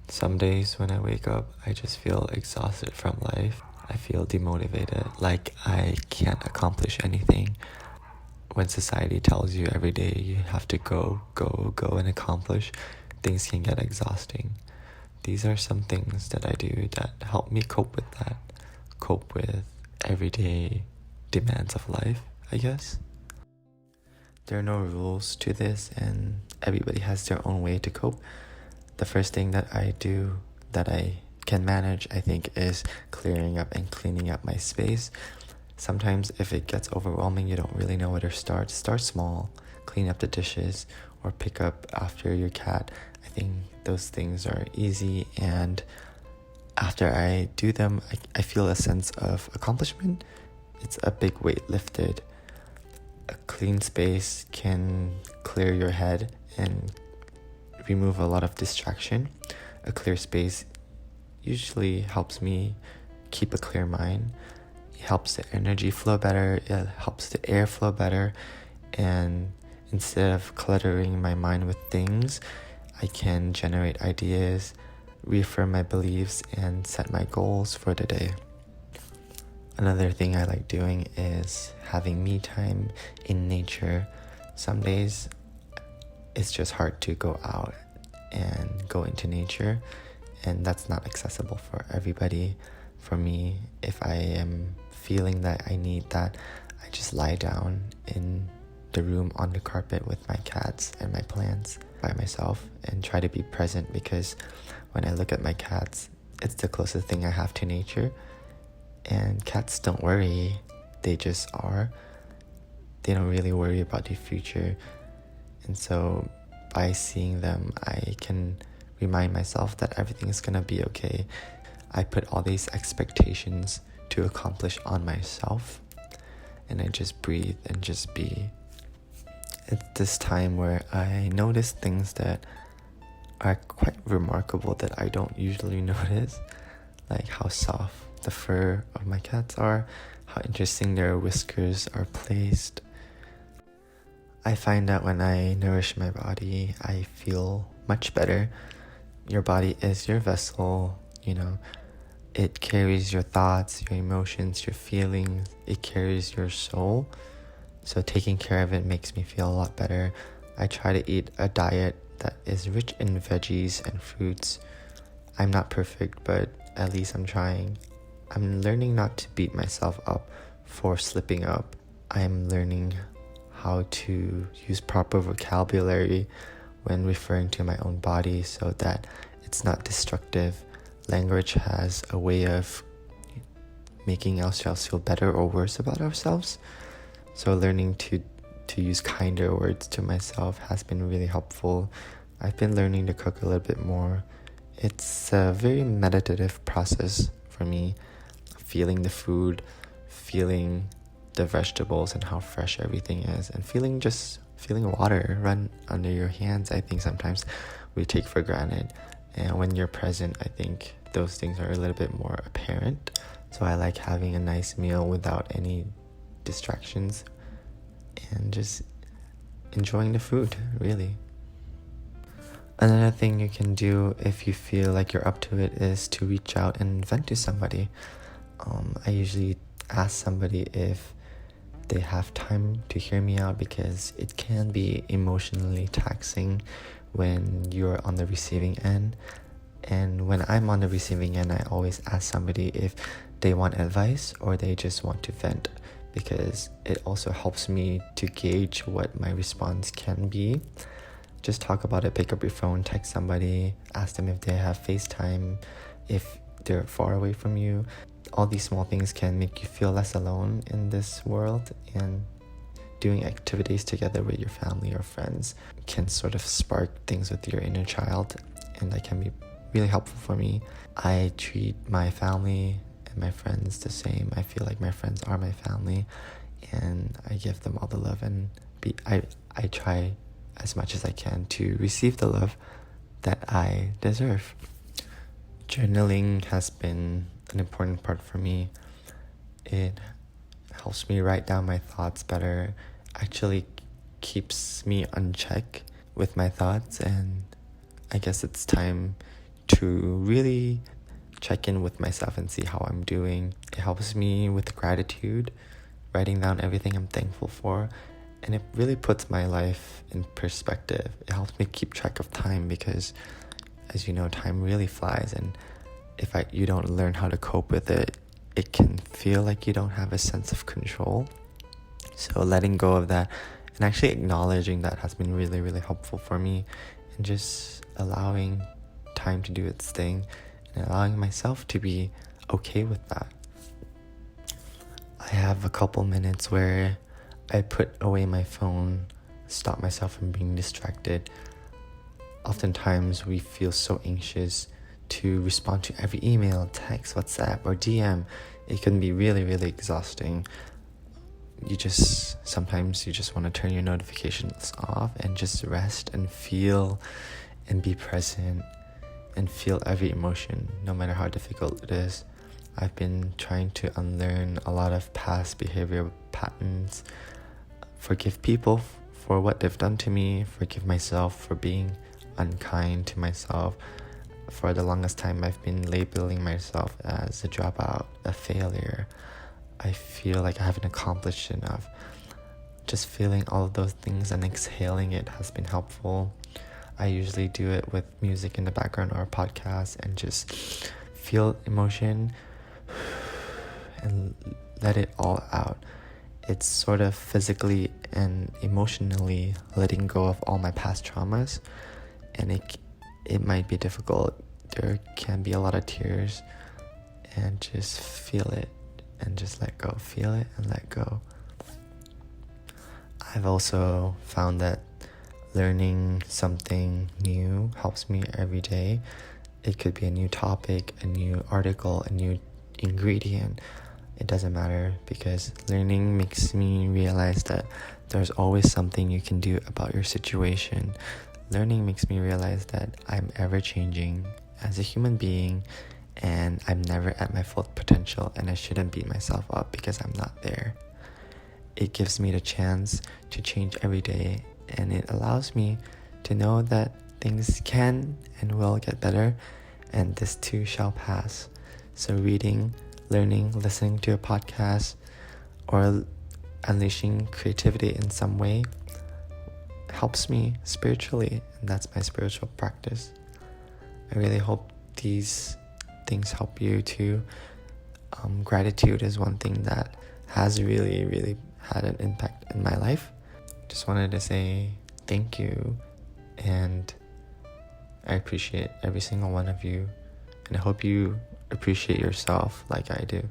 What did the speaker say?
Some days when I wake up, I just feel exhausted from life. I feel demotivated, like I can't accomplish anything. When society tells you every day you have to go, go, go and accomplish, things can get exhausting. These are some things that I do that help me cope with that, cope with everyday demands of life, I guess. There are no rules to this, and everybody has their own way to cope. The first thing that I do that I can manage, I think, is clearing up and cleaning up my space. Sometimes if it gets overwhelming, you don't really know where to start. Start small, clean up the dishes, or pick up after your cat. I think those things are easy, and after I do them, I feel a sense of accomplishment. It's a big weight lifted. A clean space can clear your head and remove a lot of distraction. A clear space usually helps me keep a clear mind. It helps the energy flow better, it helps the air flow better, and instead of cluttering my mind with things, I can generate ideas, reaffirm my beliefs, and set my goals for the day. Another thing I like doing is having me time in nature. Some days it's just hard to go out and go into nature, and that's not accessible for everybody. For me, if I am feeling that I need that, I just lie down in the room on the carpet with my cats and my plants by myself and try to be present, because when I look at my cats, it's the closest thing I have to nature. And cats don't worry, they just are. They don't really worry about the future. And so by seeing them, I can remind myself that everything is gonna be okay. I put all these expectations to accomplish on myself, and I just breathe and just be. It's this time where I notice things that are quite remarkable that I don't usually notice, like how soft the fur of my cats are, how interesting their whiskers are placed. I find that when I nourish my body, I feel much better. Your body is your vessel, it carries your thoughts, your emotions, your feelings, it carries your soul. So taking care of it makes me feel a lot better. I try to eat a diet that is rich in veggies and fruits. I'm not perfect, but at least I'm trying. I'm learning not to beat myself up for slipping up. I'm learning how to use proper vocabulary when referring to my own body so that it's not destructive. Language has a way of making ourselves feel better or worse about ourselves. So learning to use kinder words to myself has been really helpful. I've been learning to cook a little bit more. It's a very meditative process for me. Feeling the food, feeling the vegetables and how fresh everything is, and feeling water run under your hands. I think sometimes we take for granted, and when you're present, I think those things are a little bit more apparent. So I like having a nice meal without any distractions and just enjoying the food, really. Another thing you can do if you feel like you're up to it is to reach out and vent to somebody. I usually ask somebody if they have time to hear me out, because it can be emotionally taxing when you're on the receiving end. And when I'm on the receiving end, I always ask somebody if they want advice or they just want to vent, because it also helps me to gauge what my response can be. Just talk about it, pick up your phone, text somebody, ask them if they have FaceTime, if they're far away from you. All these small things can make you feel less alone in this world, and doing activities together with your family or friends can sort of spark things with your inner child, and that can be really helpful for me. I treat my family and my friends the same. I feel like my friends are my family, and I give them all the love, and I try as much as I can to receive the love that I deserve. Journaling has been an important part for me. It helps me write down my thoughts better, actually keeps me on check with my thoughts, and I guess it's time to really check in with myself and see how I'm doing. It helps me with gratitude, writing down everything I'm thankful for, and it really puts my life in perspective. It helps me keep track of time because, as you know, time really flies, and if you don't learn how to cope with it, it can feel like you don't have a sense of control. So letting go of that and actually acknowledging that has been really, really helpful for me, and just allowing time to do its thing and allowing myself to be okay with that. I have a couple minutes where I put away my phone, stop myself from being distracted. Oftentimes we feel so anxious to respond to every email, text, WhatsApp, or DM. It can be really, really exhausting. Sometimes you just want to turn your notifications off and just rest and feel and be present and feel every emotion, no matter how difficult it is. I've been trying to unlearn a lot of past behavior patterns, forgive people for what they've done to me, forgive myself for being unkind to myself. For the longest time, I've been labeling myself as a dropout, a failure. I feel like I haven't accomplished enough. Just feeling all of those things and exhaling it has been helpful. I usually do it with music in the background or a podcast and just feel emotion and let it all out. It's sort of physically and emotionally letting go of all my past traumas, and it might be difficult. There can be a lot of tears, and just feel it and just let go. Feel it and let go. I've also found that learning something new helps me every day. It could be a new topic, a new article, a new ingredient. It doesn't matter, because learning makes me realize that there's always something you can do about your situation. Learning makes me realize that I'm ever changing as a human being, and I'm never at my full potential, and I shouldn't beat myself up because I'm not there. It gives me the chance to change every day, and it allows me to know that things can and will get better, and this too shall pass. So reading, learning, listening to a podcast, or unleashing creativity in some way helps me spiritually, and that's my spiritual practice. I really hope these things help you too. Gratitude is one thing that has really, really had an impact in my life. Just wanted to say thank you, and I appreciate every single one of you, and I hope you appreciate yourself like I do.